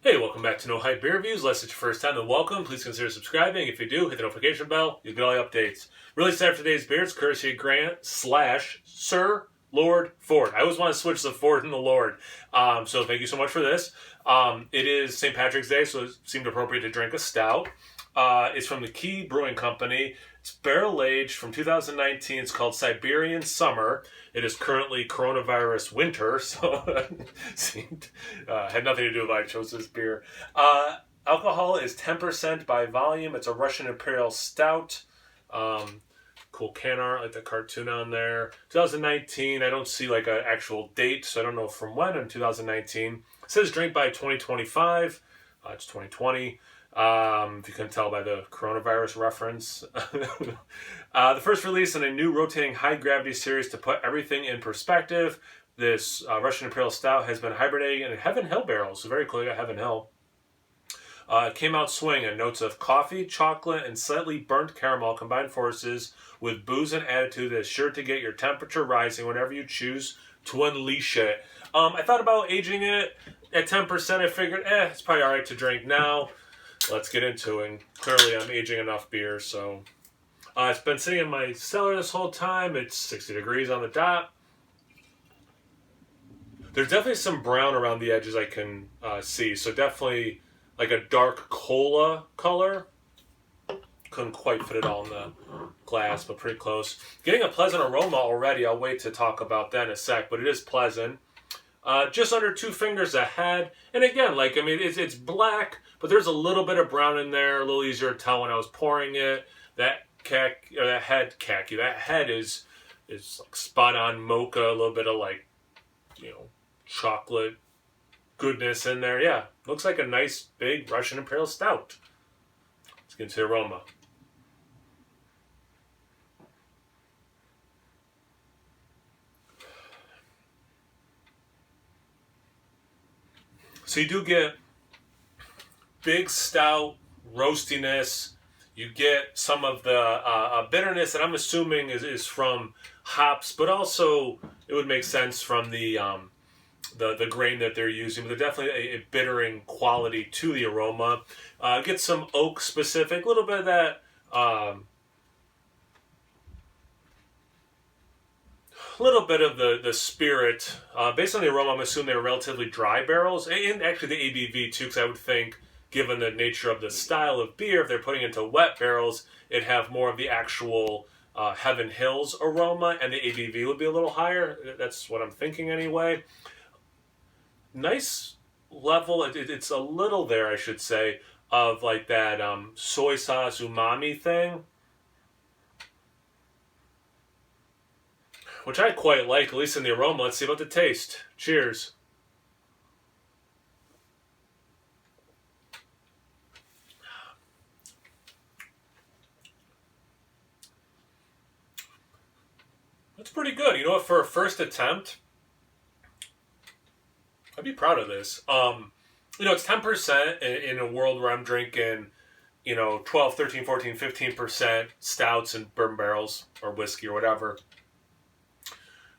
Hey, welcome back to No Hype Beer Reviews. Unless it's your first time, then welcome. Please consider subscribing. If you do, hit the notification bell. You'll get all the updates. Really excited for today's beer. It's courtesy of Grant / Sir Lord Ford. I always want to switch the Ford and the Lord. So thank you so much for this. It is St. Patrick's Day, so it seemed appropriate to drink a stout. It's from the Key Brewing Company. It's barrel aged from 2019. It's called Siberian Summer. It is currently coronavirus winter, so seemed had nothing to do with why I chose this beer. Alcohol is 10% by volume. It's a Russian Imperial Stout. Cool can art, like the cartoon on there. 2019. I don't see like an actual date, so I don't know from when in 2019. It says drink by 2025. It's 2020. If you couldn't tell by the coronavirus reference. The first release in a new rotating high-gravity series to put everything in perspective. This Russian Imperial Stout has been hibernating in Heaven Hill barrels, so very cool. You got Heaven Hill. It came out swinging. Notes of coffee, chocolate, and slightly burnt caramel combined forces with booze and attitude that is sure to get your temperature rising whenever you choose to unleash it. I thought about aging it at 10%. I figured, it's probably all right to drink now. Let's get into it. And clearly, I'm aging enough beer, so it's been sitting in my cellar this whole time. It's 60 degrees on the dot. There's definitely some brown around the edges I can see, so definitely like a dark cola color. Couldn't quite fit it all in the glass, but pretty close. Getting a pleasant aroma already. I'll wait to talk about that in a sec, but it is pleasant. Just under 2 fingers ahead. And again, it's black, but there's a little bit of brown in there, a little easier to tell when I was pouring it. That head is like spot on mocha, a little bit of chocolate goodness in there. Yeah, looks like a nice big Russian Imperial Stout. Let's get into the aroma. So you do get big stout roastiness. You get some of the bitterness that I'm assuming is from hops, but also it would make sense from the grain that they're using. But there's definitely a bittering quality to the aroma. Get some oak specific, a little bit of that. A little bit of the spirit. Based on the aroma, I'm assuming they were relatively dry barrels. And actually the ABV too, because I would think, given the nature of the style of beer, if they're putting it into wet barrels, it'd have more of the actual Heaven Hills aroma, and the ABV would be a little higher. That's what I'm thinking anyway. Nice level. It's a little there, I should say, of like that soy sauce umami thing, which I quite like, at least in the aroma. Let's see about the taste. Cheers. That's pretty good. You know what, for a first attempt, I'd be proud of this. It's 10% in a world where I'm drinking, 12, 13, 14, 15% stouts and bourbon barrels or whiskey or whatever.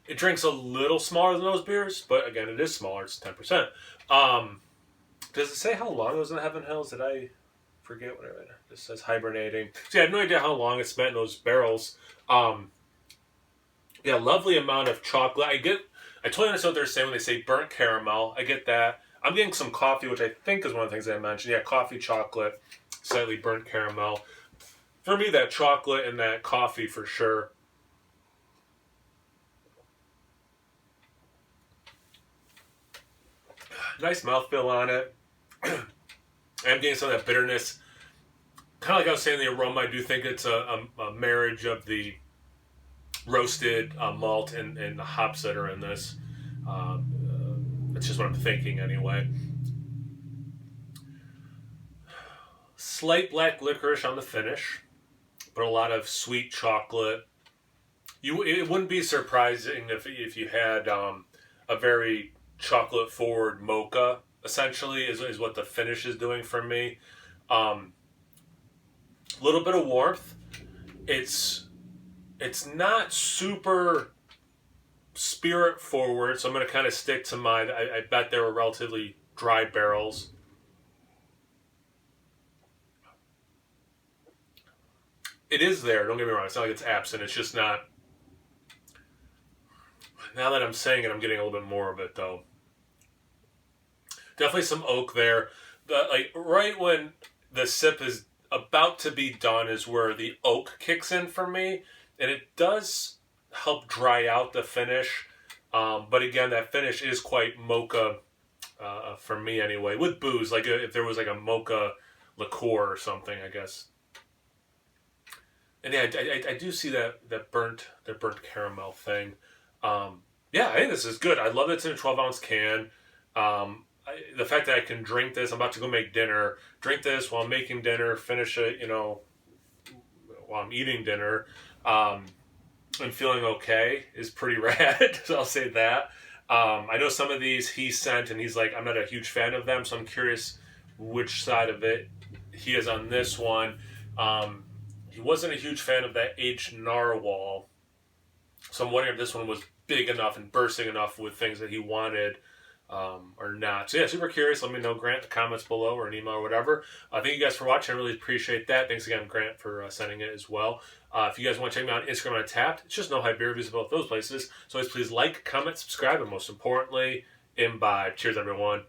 It drinks a little smaller than those beers, but again, it is smaller. It's 10%. Does it say how long it was in the Heaven Hills? Did I forget whatever? It just says hibernating. So I have no idea how long it's spent in those barrels. Lovely amount of chocolate. I totally understand what they're saying when they say burnt caramel. I get that. I'm getting some coffee, which I think is one of the things I mentioned. Yeah, coffee, chocolate, slightly burnt caramel. For me, that chocolate and that coffee for sure. Nice mouthfeel on it. I'm getting some of that bitterness. Kind of like I was saying, the aroma, I do think it's a marriage of the roasted malt and the hops that are in this. That's just what I'm thinking anyway. Slight black licorice on the finish, but a lot of sweet chocolate. It wouldn't be surprising if you had a very chocolate forward mocha, essentially, is what the finish is doing for me. A little bit of warmth. It's not super spirit forward, so I'm going to kind of stick to mine. I bet they were relatively dry barrels. it is there. Don't get me wrong. It's not like it's absent. It's just not. Now that I'm saying it, I'm getting a little bit more of it though. Definitely some oak there. Like right when the sip is about to be done is where the oak kicks in for me, and it does help dry out the finish. But again, that finish is quite mocha for me anyway. With booze, like if there was like a mocha liqueur or something, I guess. And yeah, I do see that burnt caramel thing. Yeah, I think this is good. I love that it's in a 12-ounce can. The fact that I can drink this, I'm about to go make dinner, drink this while I'm making dinner, finish it, while I'm eating dinner, and feeling okay is pretty rad. So I'll say that. I know some of these he sent, and he's like, I'm not a huge fan of them, so I'm curious which side of it he is on this one. He wasn't a huge fan of that H Narwhal, so I'm wondering if this one was big enough and bursting enough with things that he wanted or not. So yeah, super curious. Let me know, Grant, in the comments below or an email or whatever. Thank you guys for watching. I really appreciate that. Thanks again, Grant, for sending it as well. If you guys want to check me out on Instagram and Tapped, it's just No Hype Beer Reviews about those places. So always please like, comment, subscribe, and most importantly, imbibe. Cheers, everyone.